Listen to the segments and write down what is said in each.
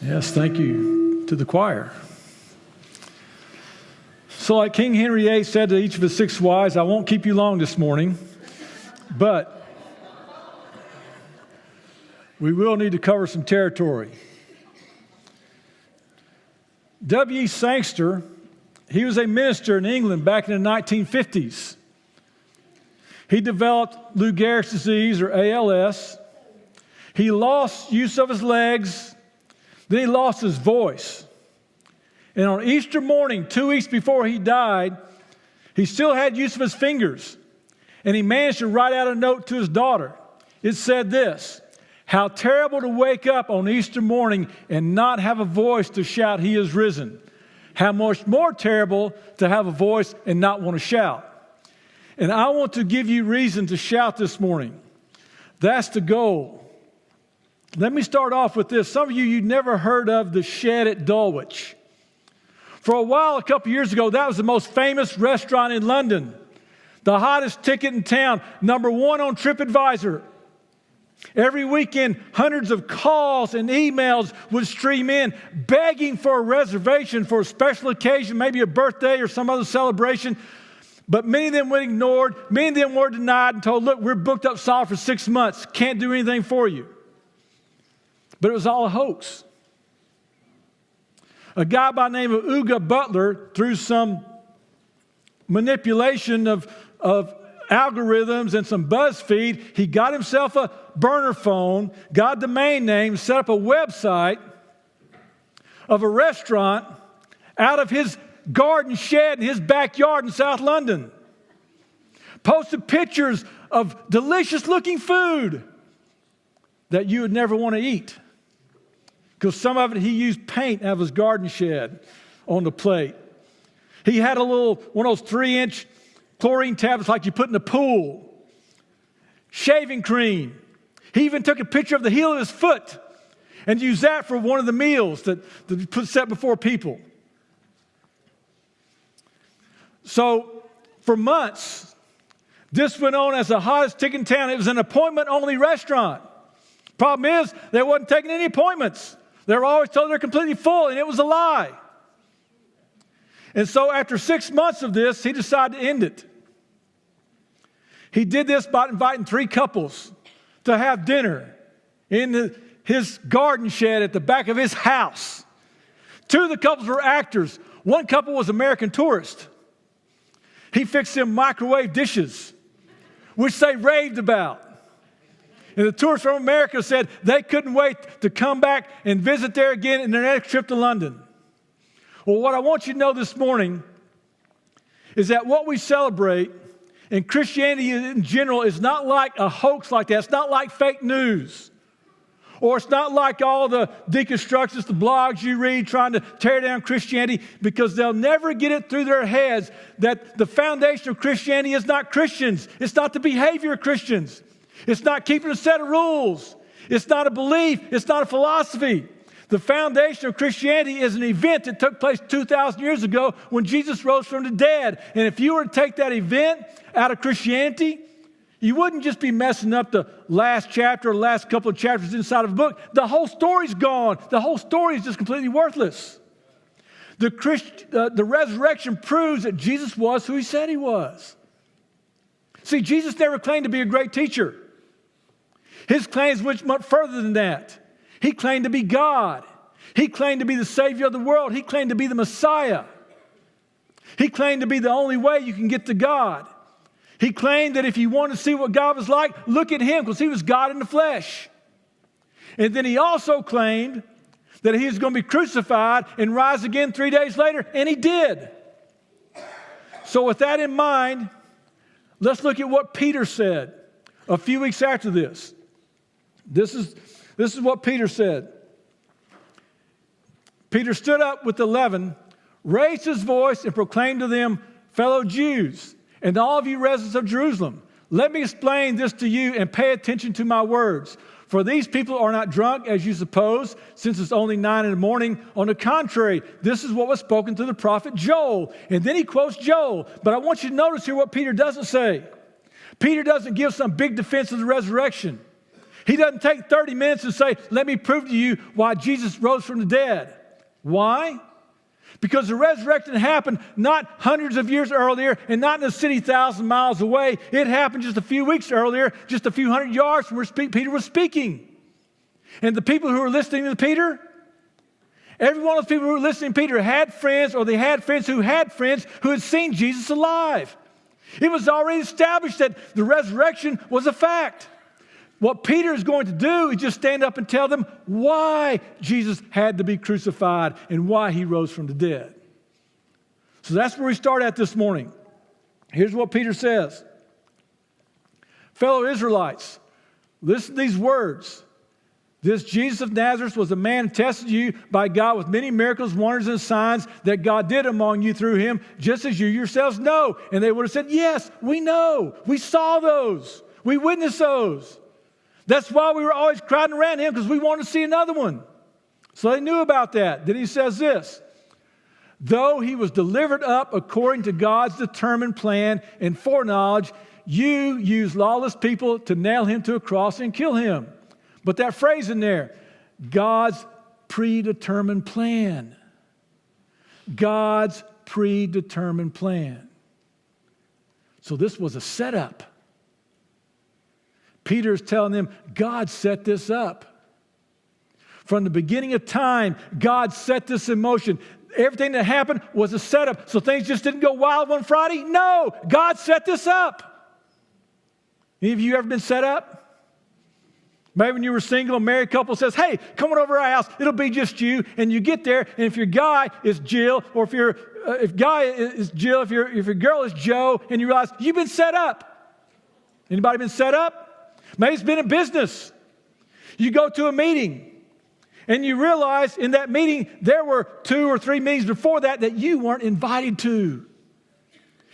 Yes, thank you to the choir. So like King Henry VIII said to each of his 6 wives, I won't keep you long this morning, but we will need to cover some territory. W.E. Sangster, he was a minister in England back in the 1950s. He developed Lou Gehrig's disease, or ALS. He lost use of his legs. Then he lost his voice. And on Easter morning, 2 weeks before he died, he still had use of his fingers. And he managed to write out a note to his daughter. It said this: how terrible to wake up on Easter morning and not have a voice to shout, "He is risen." How much more terrible to have a voice and not want to shout. And I want to give you reason to shout this morning. That's the goal. Let me start off with this. Some of you've never heard of the Shed at Dulwich. For a while, a couple years ago, that was the most famous restaurant in London. The hottest ticket in town, #1 on TripAdvisor. Every weekend, hundreds of calls and emails would stream in, begging for a reservation for a special occasion, maybe a birthday or some other celebration. But many of them were ignored. Many of them were denied and told, look, we're booked up solid for 6 months. Can't do anything for you. But it was all a hoax. A guy by the name of Uga Butler, through some manipulation of algorithms and some BuzzFeed, he got himself a burner phone, got a domain name, set up a website of a restaurant out of his garden shed in his backyard in South London. Posted pictures of delicious looking food that you would never want to eat. Because some of it he used paint out of his garden shed on the plate. He had one of those 3-inch chlorine tablets like you put in the pool. Shaving cream. He even took a picture of the heel of his foot and used that for one of the meals that set before people. So for months, this went on as the hottest ticket in town. It was an appointment-only restaurant. Problem is, they wasn't taking any appointments. They were always told they're completely full, and it was a lie. And so after 6 months of this, he decided to end it. He did this by inviting 3 couples to have dinner in his garden shed at the back of his house. 2 of the couples were actors. One couple was American tourist. He fixed them microwave dishes, which they raved about. And the tourists from America said they couldn't wait to come back and visit there again in their next trip to London. Well, what I want you to know this morning is that what we celebrate in Christianity in general is not like a hoax like that. It's not like fake news. Or it's not like all the deconstructionists, the blogs you read trying to tear down Christianity, because they'll never get it through their heads that the foundation of Christianity is not Christians. It's not the behavior of Christians. It's not keeping a set of rules. It's not a belief. It's not a philosophy. The foundation of Christianity is an event that took place 2,000 years ago when Jesus rose from the dead. And if you were to take that event out of Christianity, you wouldn't just be messing up the last chapter or the last couple of chapters inside of a book. The whole story's gone. The whole story is just completely worthless. The resurrection proves that Jesus was who he said he was. See, Jesus never claimed to be a great teacher. His claims went much further than that. He claimed to be God. He claimed to be the Savior of the world. He claimed to be the Messiah. He claimed to be the only way you can get to God. He claimed that if you want to see what God was like, look at him, because he was God in the flesh. And then he also claimed that he was going to be crucified and rise again 3 days later, and he did. So with that in mind, let's look at what Peter said a few weeks after this. This is what Peter said. Peter stood up with the 11, raised his voice, and proclaimed to them, fellow Jews, and all of you residents of Jerusalem, let me explain this to you and pay attention to my words. For these people are not drunk, as you suppose, since it's only 9 a.m. On the contrary, this is what was spoken to the prophet Joel. And then he quotes Joel. But I want you to notice here what Peter doesn't say. Peter doesn't give some big defense of the resurrection. He doesn't take 30 minutes and say, let me prove to you why Jesus rose from the dead. Why? Because the resurrection happened not hundreds of years earlier and not in a city 1,000 miles away. It happened just a few weeks earlier, just a few hundred yards from where Peter was speaking. And the people who were listening to Peter, every one of those people who were listening to Peter had friends, or they had friends who had had seen Jesus alive. It was already established that the resurrection was a fact. What Peter is going to do is just stand up and tell them why Jesus had to be crucified and why he rose from the dead. So that's where we start at this morning. Here's what Peter says. Fellow Israelites, listen to these words. This Jesus of Nazareth was a man tested you by God with many miracles, wonders, and signs that God did among you through him, just as you yourselves know. And they would have said, yes, we know. We saw those. We witnessed those. That's why we were always crowding around him, because we wanted to see another one. So they knew about that. Then he says this, though he was delivered up according to God's determined plan and foreknowledge, you used lawless people to nail him to a cross and kill him. But that phrase in there, God's predetermined plan. God's predetermined plan. So this was a setup. Peter is telling them, God set this up. From the beginning of time, God set this in motion. Everything that happened was a setup. So things just didn't go wild one Friday. No, God set this up. Any of you ever been set up? Maybe when you were single, a married couple says, hey, come on over to our house. It'll be just you. And you get there, and if your guy is Jill, or if guy is Jill, if your girl is Joe, and you realize you've been set up. Anybody been set up? Maybe it's been in business. You go to a meeting, and you realize in that meeting there were 2 or 3 meetings before that you weren't invited to,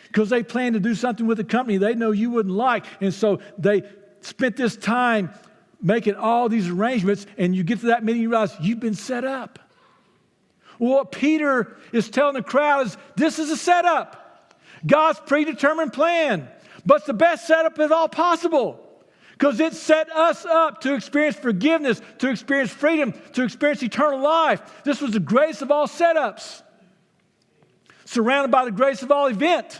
because they planned to do something with the company they know you wouldn't like. And so they spent this time making all these arrangements, and you get to that meeting, you realize you've been set up. Well, what Peter is telling the crowd is this is a setup. God's predetermined plan. But it's the best setup at all possible, because it set us up to experience forgiveness, to experience freedom, to experience eternal life. This was the greatest of all setups, surrounded by the greatest of all event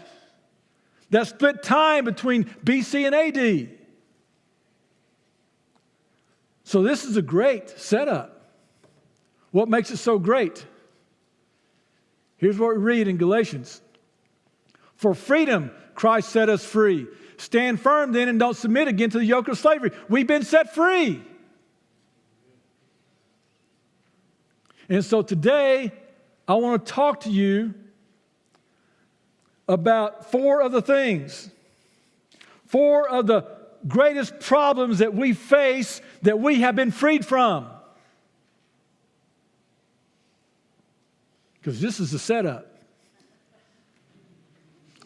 that split time between BC and AD. So this is a great setup. What makes it so great? Here's what we read in Galatians. For freedom, Christ set us free. Stand firm then and don't submit again to the yoke of slavery. We've been set free. And so today, I want to talk to you about 4 of the things. 4 of the greatest problems that we face that we have been freed from. Because this is the setup.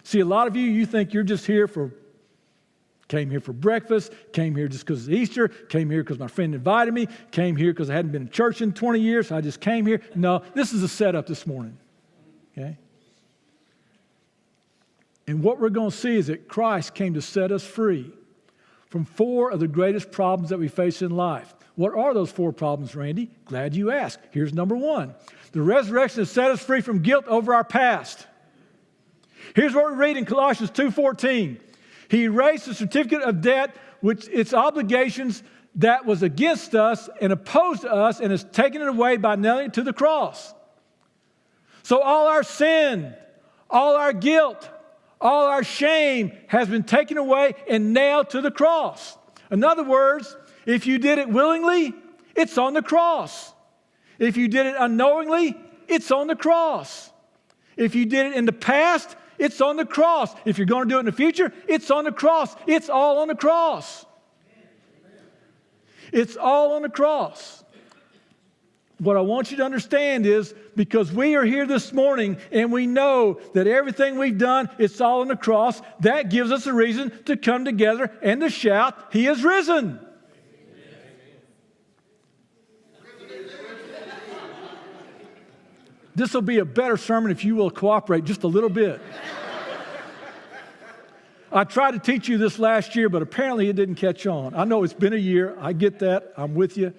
See, a lot of you think you're just came here for breakfast, came here just because it's Easter, came here because my friend invited me, came here because I hadn't been to church in 20 years, so I just came here. No, this is a setup this morning. Okay? And what we're going to see is that Christ came to set us free from 4 of the greatest problems that we face in life. What are those 4 problems, Randy? Glad you asked. Here's number 1. The resurrection has set us free from guilt over our past. Here's what we read in Colossians 2:14. He erased the certificate of debt, which its obligations that was against us and opposed to us, and has taken it away by nailing it to the cross. So all our sin, all our guilt, all our shame has been taken away and nailed to the cross. In other words, if you did it willingly, it's on the cross. If you did it unknowingly, it's on the cross. If you did it in the past, it's on the cross. If you're going to do it in the future, it's on the cross. It's all on the cross. It's all on the cross. What I want you to understand is, because we are here this morning and we know that everything we've done, it's all on the cross, that gives us a reason to come together and to shout, He is risen. This will be a better sermon if you will cooperate just a little bit. I tried to teach you this last year, but apparently it didn't catch on. I know it's been a year. I get that. I'm with you.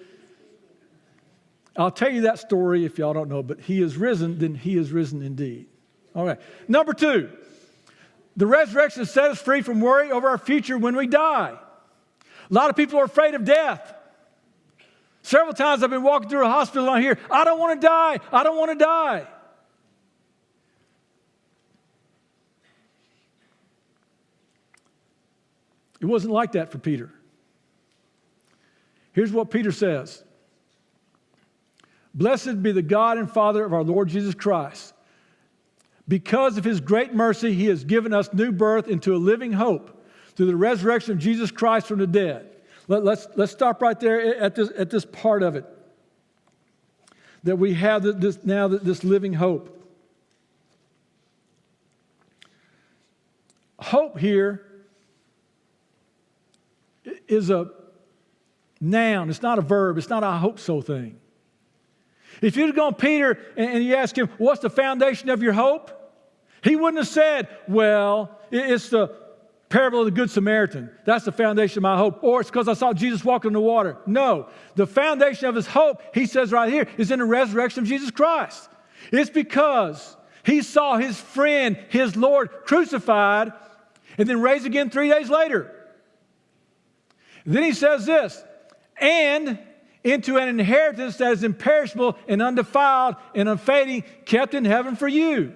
I'll tell you that story if y'all don't know, but he is risen, then he is risen indeed. All right. Number 2, the resurrection set us free from worry over our future when we die. A lot of people are afraid of death. Several times I've been walking through a hospital and I hear, I don't want to die. I don't want to die. It wasn't like that for Peter. Here's what Peter says. Blessed be the God and Father of our Lord Jesus Christ. Because of his great mercy, he has given us new birth into a living hope through the resurrection of Jesus Christ from the dead. Let's stop right there at this part of it. That we have this living hope. Hope here is a noun. It's not a verb. It's not a hope so thing. If you'd have gone Peter and you asked him, what's the foundation of your hope? He wouldn't have said, well, it's the parable of the Good Samaritan. That's the foundation of my hope. Or it's because I saw Jesus walk on the water. No. The foundation of his hope, he says right here, is in the resurrection of Jesus Christ. It's because he saw his friend, his Lord, crucified and then raised again 3 days later. And then he says this, and into an inheritance that is imperishable and undefiled and unfading, kept in heaven for you.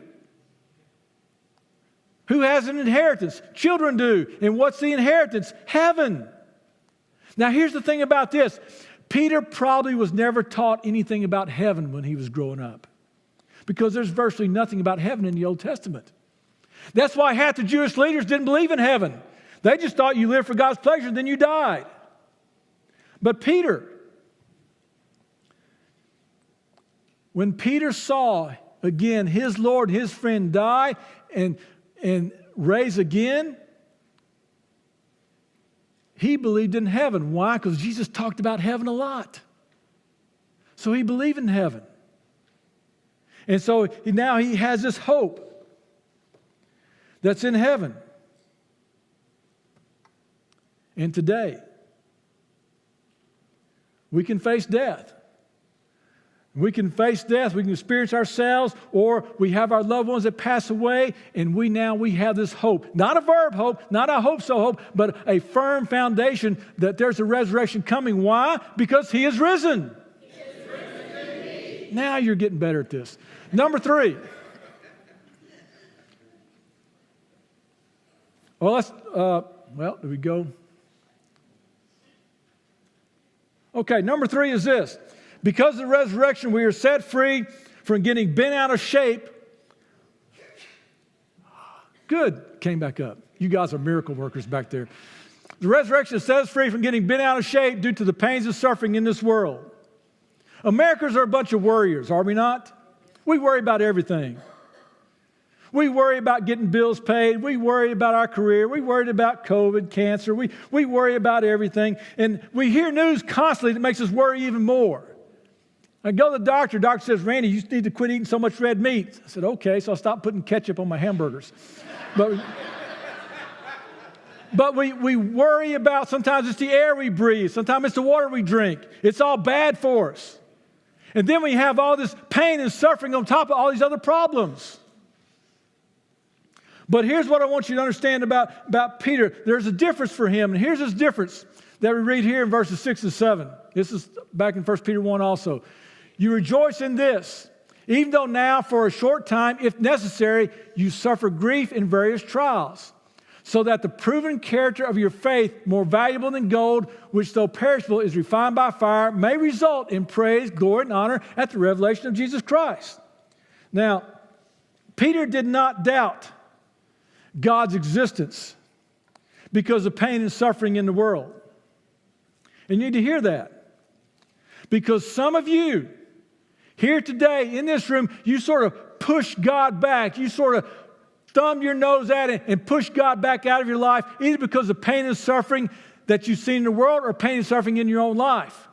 Who has an inheritance? Children do. And what's the inheritance? Heaven. Now here's the thing about this. Peter probably was never taught anything about heaven when he was growing up, because there's virtually nothing about heaven in the Old Testament. That's why half the Jewish leaders didn't believe in heaven. They just thought you lived for God's pleasure and then you died. But Peter, when Peter saw again his Lord, his friend die and raise again, he believed in heaven. Why? Because Jesus talked about heaven a lot. So he believed in heaven. And so now he has this hope that's in heaven. And today, we can face death. We can face death. We can experience ourselves, or we have our loved ones that pass away, and we have this hope. Not a verb hope, not a hope so hope, but a firm foundation that there's a resurrection coming. Why? Because he is risen. He is risen indeed. Now you're getting better at this. Number 3. Well, do we go? Okay, number 3 is this. Because of the resurrection, we are set free from getting bent out of shape. Good. Came back up. You guys are miracle workers back there. The resurrection set us free from getting bent out of shape due to the pains and suffering in this world. Americans are a bunch of worriers, are we not? We worry about everything. We worry about getting bills paid. We worry about our career. We worry about COVID, cancer. We worry about everything. And we hear news constantly that makes us worry even more. I go to the doctor. Doctor says, Randy, you need to quit eating so much red meat. I said, okay, so I'll stop putting ketchup on my hamburgers. But we worry about, sometimes it's the air we breathe. Sometimes it's the water we drink. It's all bad for us. And then we have all this pain and suffering on top of all these other problems. But here's what I want you to understand about Peter. There's a difference for him. And here's his difference that we read here in verses 6 and 7. This is back in 1 Peter 1 also. You rejoice in this, even though now for a short time, if necessary, you suffer grief in various trials, so that the proven character of your faith, more valuable than gold, which though perishable is refined by fire, may result in praise, glory, and honor at the revelation of Jesus Christ. Now, Peter did not doubt God's existence because of pain and suffering in the world. And you need to hear that. Because some of you here today in this room, you sort of push God back. You sort of thumb your nose at it and push God back out of your life, either because of pain and suffering that you've seen in the world or pain and suffering in your own life.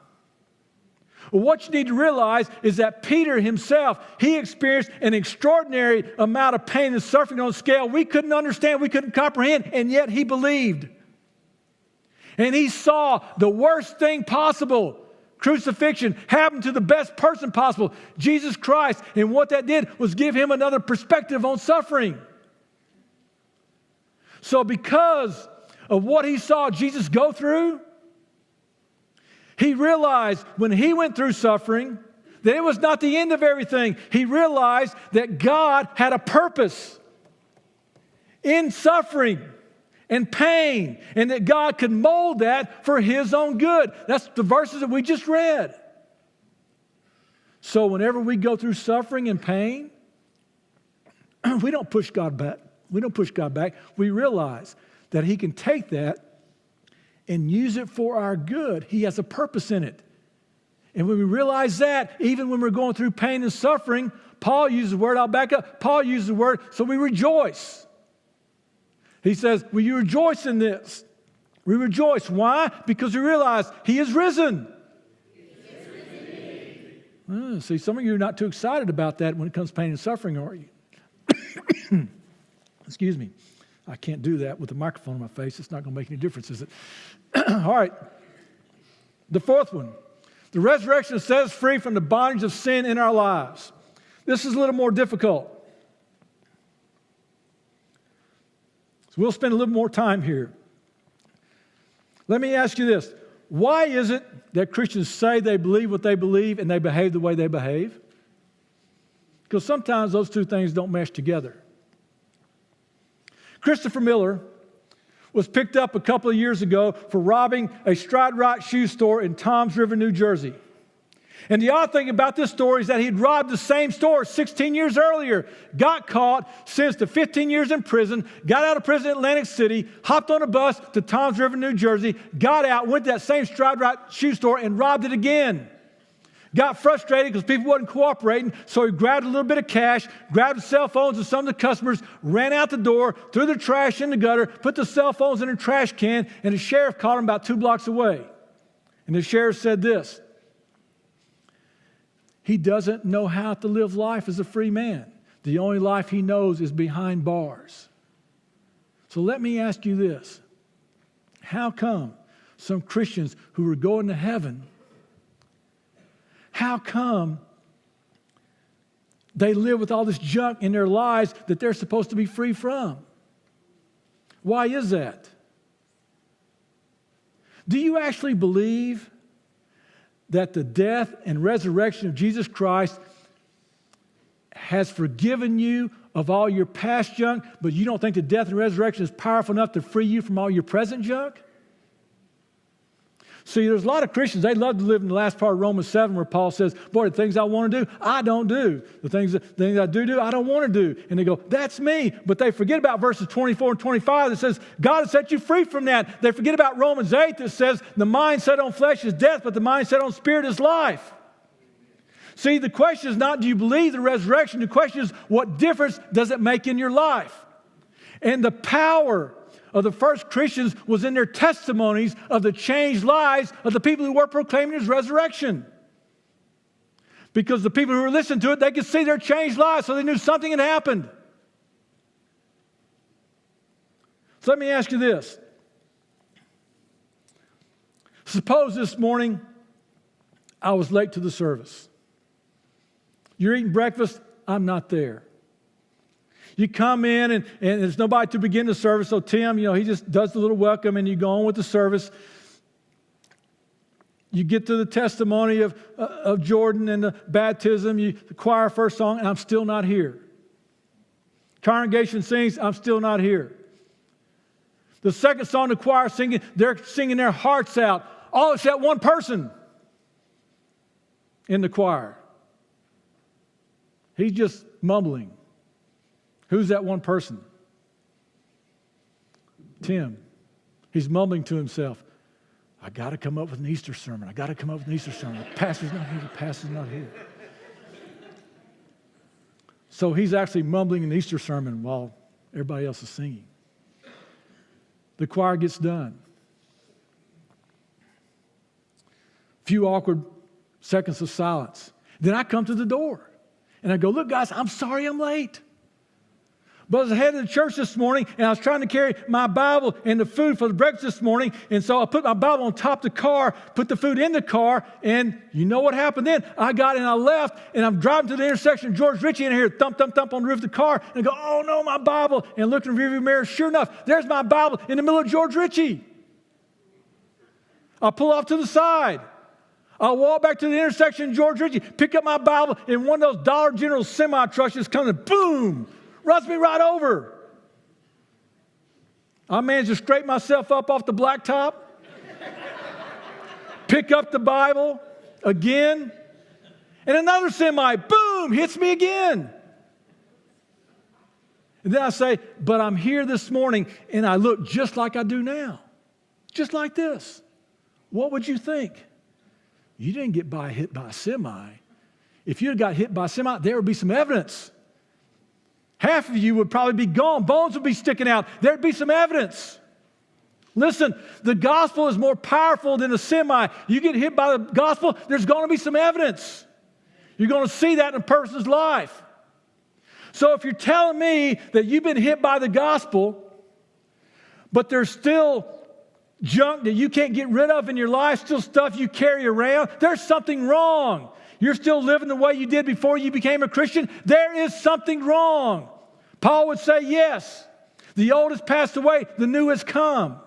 Well, what you need to realize is that Peter himself, he experienced an extraordinary amount of pain and suffering on a scale we couldn't understand, we couldn't comprehend, and yet he believed. And he saw the worst thing possible, crucifixion, happen to the best person possible, Jesus Christ. And what that did was give him another perspective on suffering. So because of what he saw Jesus go through, he realized when he went through suffering that it was not the end of everything. He realized that God had a purpose in suffering and pain, and that God could mold that for his own good. That's the verses that we just read. So whenever we go through suffering and pain, we don't push God back. We don't push God back. We realize that he can take that and use it for our good. He has a purpose in it. And when we realize that, even when we're going through pain and suffering, Paul uses the word, I'll back up, Paul uses the word, so we rejoice. He says, will you rejoice in this? We rejoice. Why? Because we realize he is risen. See, some of you are not too excited about that when it comes to pain and suffering, are you? Excuse me. I can't do that with the microphone on my face. It's not going to make any difference, is it? All right. The fourth one. The resurrection sets us free from the bondage of sin in our lives. This is a little more difficult. So we'll spend a little more time here. Let me ask you this. Why is it that Christians say they believe what they believe and they behave the way they behave? Because sometimes those two things don't mesh together. Christopher Miller was picked up a couple of years ago for robbing a Stride-Rite shoe store in Toms River, New Jersey. And the odd thing about this story is that he'd robbed the same store 16 years earlier, got caught, sentenced to 15 years in prison, got out of prison in Atlantic City, hopped on a bus to Toms River, New Jersey, got out, went to that same Stride-Rite shoe store and robbed it again. Got frustrated because people wasn't cooperating, so he grabbed a little bit of cash, grabbed the cell phones of some of the customers, ran out the door, threw the trash in the gutter, put the cell phones in a trash can, and the sheriff caught him about 2 blocks away. And the sheriff said this, he doesn't know how to live life as a free man. The only life he knows is behind bars. So let me ask you this. How come some Christians who are going to heaven, how come they live with all this junk in their lives that they're supposed to be free from? Why is that? Do you actually believe that the death and resurrection of Jesus Christ has forgiven you of all your past junk, but you don't think the death and resurrection is powerful enough to free you from all your present junk? See, there's a lot of Christians, they love to live in the last part of Romans 7 where Paul says, boy, the things I want to do, I don't do. The things I do, I don't want to do. And they go, that's me. But they forget about verses 24 and 25 that says, God has set you free from that. They forget about Romans 8 that says, the mind set on flesh is death, but the mind set on spirit is life. See, the question is not, do you believe the resurrection? The question is, what difference does it make in your life? And the power of the first Christians was in their testimonies of the changed lives of the people who were proclaiming his resurrection. Because the people who were listening to it, they could see their changed lives, so they knew something had happened. So let me ask you this. Suppose this morning I was late to the service. You're eating breakfast, I'm not there. You come in and there's nobody to begin the service. So Tim, he just does the little welcome and you go on with the service. You get to the testimony of Jordan and the baptism. The choir first song, and I'm still not here. Congregation sings, I'm still not here. The second song the choir singing, they're singing their hearts out. All except one person in the choir. He's just mumbling. Who's that one person? Tim. He's mumbling to himself. I got to come up with an Easter sermon. The pastor's not here. The pastor's not here. So he's actually mumbling an Easter sermon while everybody else is singing. The choir gets done. A few awkward Seconds of silence. Then I come to the door. And I go, look, guys, I'm sorry I'm late. But I was headed to church this morning, and I was trying to carry my Bible and the food for the breakfast this morning. And so I put my Bible on top of the car, put the food in the car, and you know what happened then? I got in, I left, and I'm driving to the intersection of George Ritchie, and I hear thump, thump, thump on the roof of the car. And I go, oh, no, my Bible. And I look in the rearview mirror. Sure enough, there's my Bible in the middle of George Ritchie. I pull off to the side. I walk back to the intersection of George Ritchie, pick up my Bible, and one of those Dollar General semi-trucks just comes and boom, runs me right over. I managed to scrape myself up off the blacktop, pick up the Bible again, and another semi, boom, hits me again. And then I say, but I'm here this morning, and I look just like I do now, just like this. What would you think? You didn't get hit by a semi. If you had got hit by a semi, there would be some evidence. Half of you would probably be gone. Bones would be sticking out. There'd be some evidence. Listen, the gospel is more powerful than a semi. You get hit by the gospel, there's going to be some evidence. You're going to see that in a person's life. So if you're telling me that you've been hit by the gospel, but there's still junk that you can't get rid of in your life, still stuff you carry around, there's something wrong. You're still living the way you did before you became a Christian. There is something wrong. Paul would say, yes, the old has passed away, the new has come.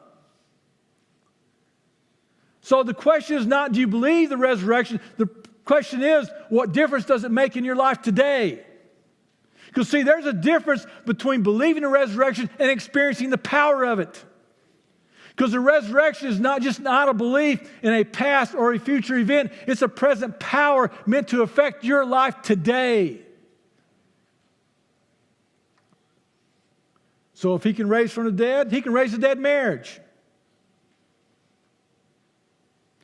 So the question is not, do you believe the resurrection? The question is, what difference does it make in your life today? Because see, there's a difference between believing the resurrection and experiencing the power of it. Because the resurrection is not a belief in a past or a future event. It's a present power meant to affect your life today. So if he can raise from the dead, he can raise a dead marriage.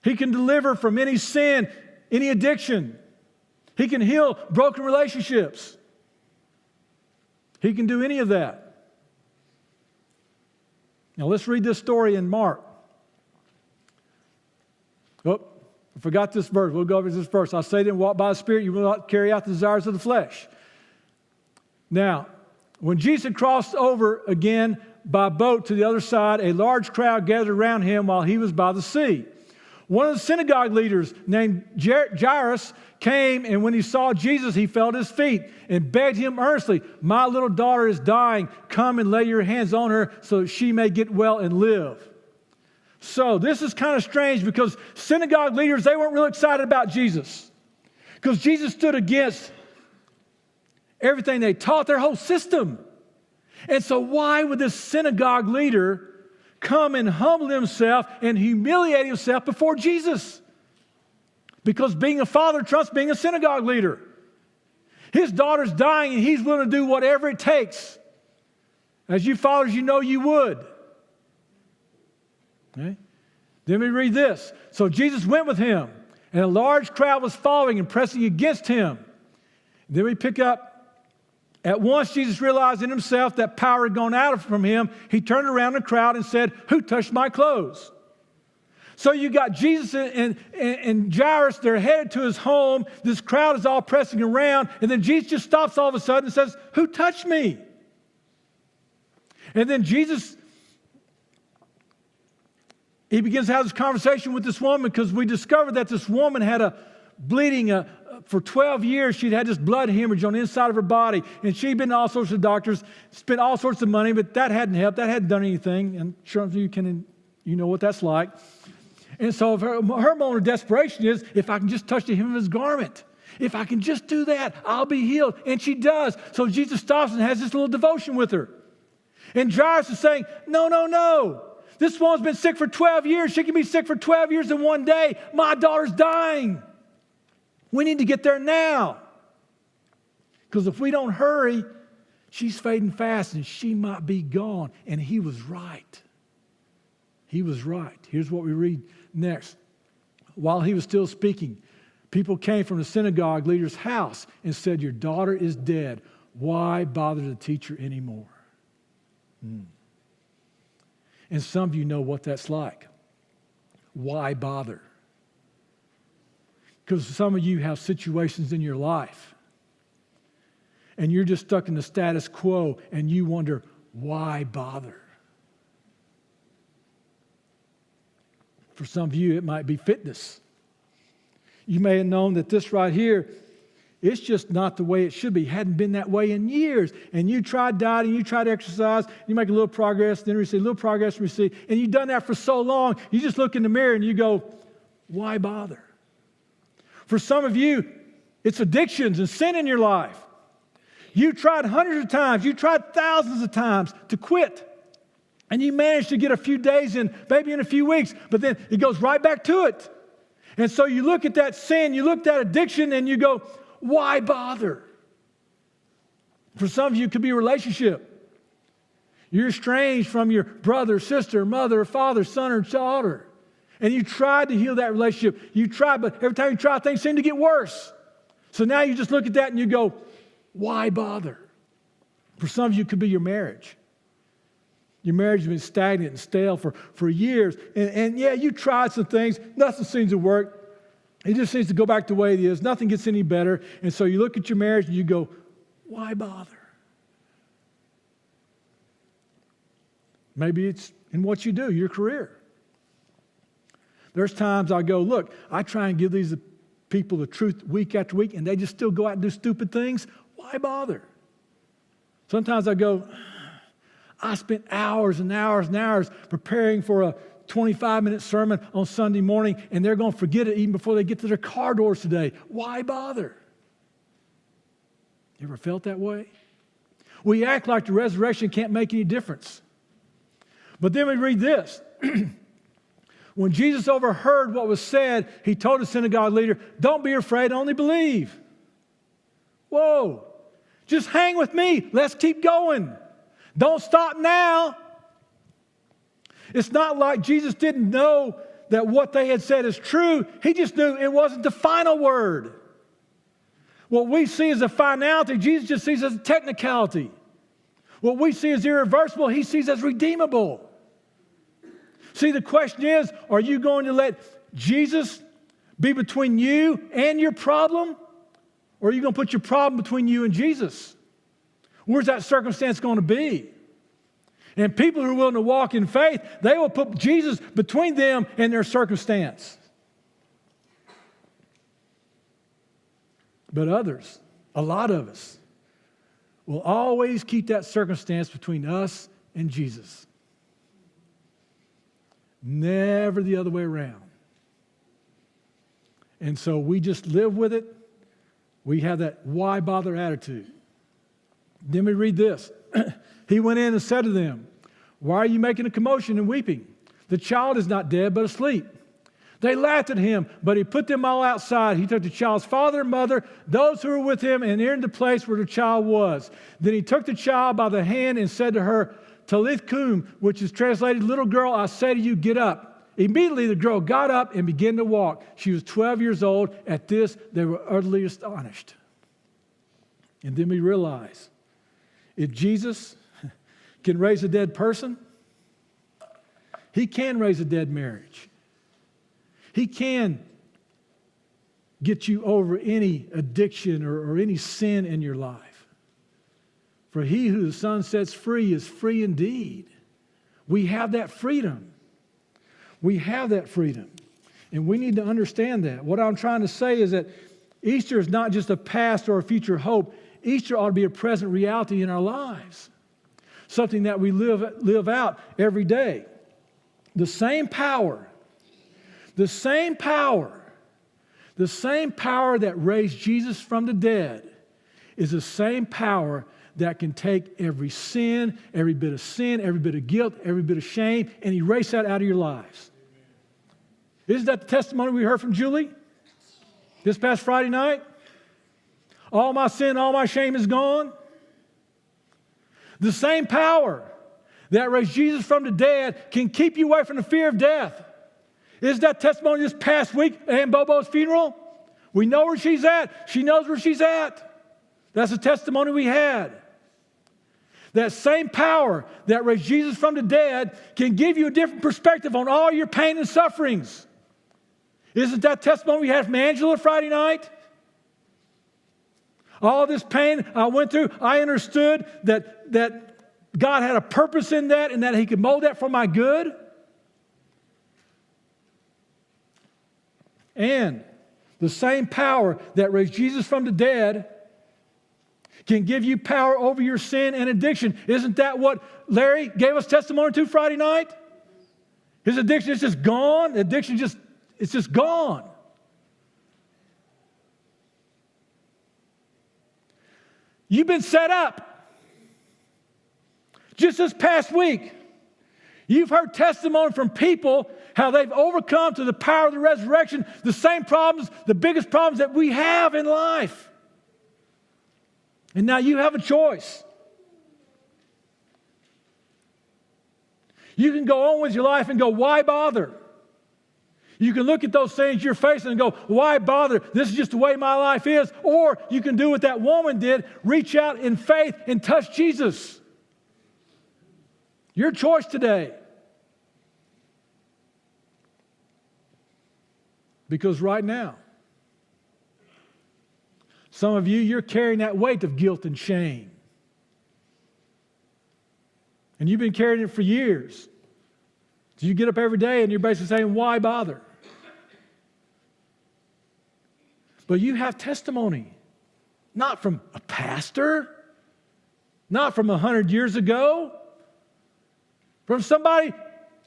He can deliver from any sin, any addiction. He can heal broken relationships. He can do any of that. Now let's read this story in Mark. Oh, I forgot this verse. We'll go over this verse. I say then, walk by the Spirit, you will not carry out the desires of the flesh. Now, when Jesus crossed over again by boat to the other side, a large crowd gathered around him while he was by the sea. One of the synagogue leaders named Jairus came, and when he saw Jesus, he fell at his feet and begged him earnestly, my little daughter is dying. Come and lay your hands on her so that she may get well and live. So this is kind of strange because synagogue leaders, they weren't really excited about Jesus because Jesus stood against everything they taught, their whole system. And so why would this synagogue leader come and humble himself and humiliate himself before Jesus? Because being a father trumps being a synagogue leader. His daughter's dying and he's willing to do whatever it takes. As you fathers, you know you would. Okay? Then we read this. So Jesus went with him, and a large crowd was following and pressing against him. Then we pick up, at once Jesus realized in himself that power had gone out from him. He turned around the crowd and said, who touched my clothes? So you got Jesus and Jairus, they're headed to his home. This crowd is all pressing around. And then Jesus just stops all of a sudden and says, who touched me? And then Jesus, he begins to have this conversation with this woman because we discovered that this woman had a bleeding for 12 years. She'd had this blood hemorrhage on the inside of her body. And she'd been to all sorts of doctors, spent all sorts of money, but that hadn't helped. That hadn't done anything. And sure you know what that's like. And so her moment of desperation is, if I can just touch the hem of his garment, if I can just do that, I'll be healed. And she does. So Jesus stops and has this little devotion with her. And Jairus is saying, no. This woman's been sick for 12 years. She can be sick for 12 years in one day. My daughter's dying. We need to get there now. Because if we don't hurry, she's fading fast and she might be gone. And he was right. He was right. Here's what we read next. While he was still speaking, people came from the synagogue leader's house and said, your daughter is dead. Why bother to teach her anymore? And some of you know what that's like. Why bother? Because some of you have situations in your life and you're just stuck in the status quo and you wonder, why bother? For some of you, it might be fitness. You may have known that this right here, it's just not the way it should be. It hadn't been that way in years. And you tried dieting, you tried exercise, you make a little progress, then recede, a little progress, recede. And you've done that for so long, you just look in the mirror and you go, why bother? For some of you, it's addictions and sin in your life. You tried hundreds of times, you tried thousands of times to quit. And you managed to get a few days in, maybe in a few weeks, but then it goes right back to it. And so you look at that sin, you look at that addiction, and you go, why bother? For some of you, it could be a relationship. You're estranged from your brother, sister, mother, father, son, or daughter. And you tried to heal that relationship. You tried, but every time you try, things seem to get worse. So now you just look at that and you go, why bother? For some of you, it could be your marriage. Your marriage has been stagnant and stale for years. And yeah, you tried some things. Nothing seems to work. It just seems to go back the way it is. Nothing gets any better. And so you look at your marriage and you go, why bother? Maybe it's in what you do, your career. There's times I go, look, I try and give these people the truth week after week, and they just still go out and do stupid things. Why bother? Sometimes I go, I spent hours and hours and hours preparing for a 25-minute sermon on Sunday morning, and they're going to forget it even before they get to their car doors today. Why bother? You ever felt that way? We act like the resurrection can't make any difference. But then we read this. When Jesus overheard what was said, he told the synagogue leader, don't be afraid, only believe. Whoa, just hang with me. Let's keep going. Don't stop now. It's not like Jesus didn't know that what they had said is true. He just knew it wasn't the final word. What we see as a finality, Jesus just sees as a technicality. What we see as irreversible, he sees as redeemable. See, the question is, are you going to let Jesus be between you and your problem? Or are you going to put your problem between you and Jesus? Where's that circumstance going to be? And people who are willing to walk in faith, they will put Jesus between them and their circumstance. But others, a lot of us, will always keep that circumstance between us and Jesus. Never the other way around. And so we just live with it. We have that why bother attitude. Then we read this. He went in and said to them, why are you making a commotion and weeping? The child is not dead, but asleep. They laughed at him, but he put them all outside. He took the child's father and mother, those who were with him, and entered the place where the child was. Then he took the child by the hand and said to her, Talith kum, which is translated, little girl, I say to you, get up. Immediately the girl got up and began to walk. She was 12 years old. At this, they were utterly astonished. And then we realize, if Jesus can raise a dead person, he can raise a dead marriage. He can get you over any addiction or any sin in your life. For he who the Son sets free is free indeed. We have that freedom. We have that freedom. And we need to understand that. What I'm trying to say is that Easter is not just a past or a future hope. Easter ought to be a present reality in our lives. Something that we live out every day. The same power that raised Jesus from the dead is the same power that can take every sin, every bit of guilt, every bit of shame, and erase that out of your lives. Isn't that the testimony we heard from Julie this past Friday night? All my sin, all my shame is gone. The same power that raised Jesus from the dead can keep you away from the fear of death. Isn't that testimony this past week at Aunt Bobo's funeral? We know where she's at. She knows where she's at. That's the testimony we had. That same power that raised Jesus from the dead can give you a different perspective on all your pain and sufferings. Isn't that testimony we had from Angela Friday night? All this pain I went through, I understood that God had a purpose in that and that He could mold that for my good. And the same power that raised Jesus from the dead can give you power over your sin and addiction. Isn't that what Larry gave us testimony to Friday night? His addiction is just gone. Addiction it's just gone. You've been set up. Just this past week, you've heard testimony from people how they've overcome to the power of the resurrection the same problems, the biggest problems that we have in life. And now you have a choice. You can go on with your life and go, why bother? You can look at those things you're facing and go, why bother? This is just the way my life is. Or you can do what that woman did, reach out in faith and touch Jesus. Your choice today. Because right now, some of you, you're carrying that weight of guilt and shame. And you've been carrying it for years. So you get up every day and you're basically saying, why bother? But you have testimony, not from a pastor, not from 100 years ago, from somebody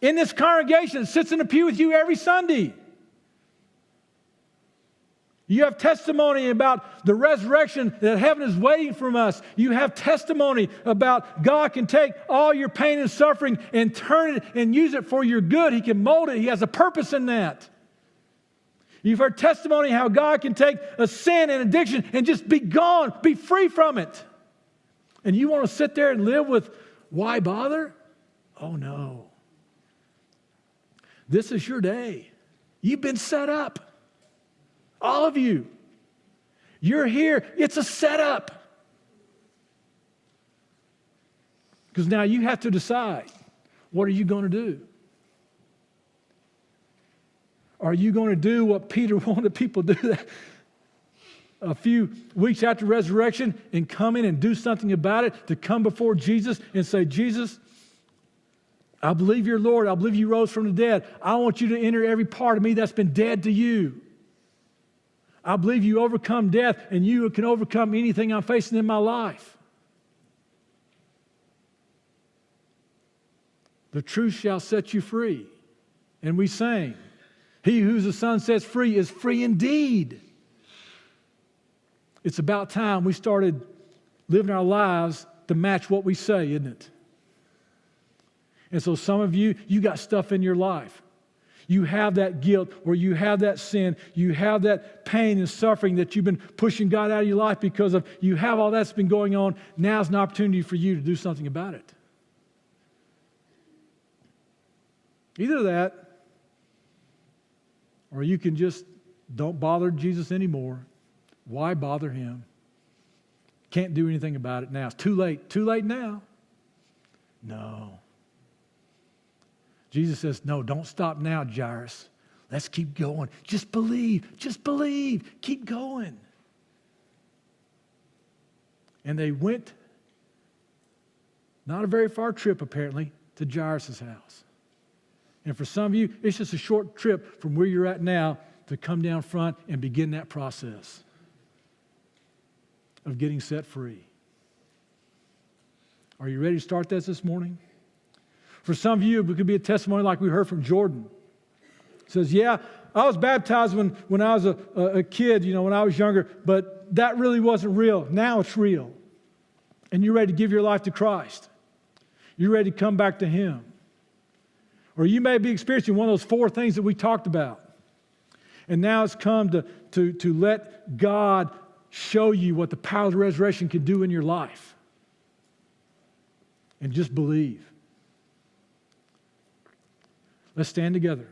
in this congregation that sits in the pew with you every Sunday. You have testimony about the resurrection, that heaven is waiting for us. You have testimony about God can take all your pain and suffering and turn it and use it for your good. He can mold it. He has a purpose in that. You've heard testimony how God can take a sin and addiction and just be gone, be free from it. And you want to sit there and live with, why bother? Oh no. This is your day. You've been set up. All of you. You're here. It's a setup. Because now you have to decide, what are you going to do? Are you going to do what Peter wanted people to do a few weeks after resurrection and come in and do something about it, to come before Jesus and say, Jesus, I believe you're Lord. I believe you rose from the dead. I want you to enter every part of me that's been dead to you. I believe you overcome death and you can overcome anything I'm facing in my life. The truth shall set you free. And we sang, he who the Son sets free is free indeed. It's about time we started living our lives to match what we say, isn't it? And so some of you, you got stuff in your life. You have that guilt, or you have that sin, you have that pain and suffering that you've been pushing God out of your life because of. You have all that's been going on. Now's an opportunity for you to do something about it. Either that, or you can just don't bother Jesus anymore. Why bother him? Can't do anything about it now. It's too late. Too late now. No. Jesus says, no, don't stop now, Jairus. Let's keep going. Just believe. Just believe. Keep going. And they went, not a very far trip apparently, to Jairus' house. And for some of you, it's just a short trip from where you're at now to come down front and begin that process of getting set free. Are you ready to start this morning? For some of you, it could be a testimony like we heard from Jordan. It says, yeah, I was baptized when I was a kid, when I was younger, but that really wasn't real. Now it's real. And you're ready to give your life to Christ. You're ready to come back to Him. Or you may be experiencing one of those 4 things that we talked about. And now it's come to let God show you what the power of the resurrection can do in your life. And just believe. Let's stand together.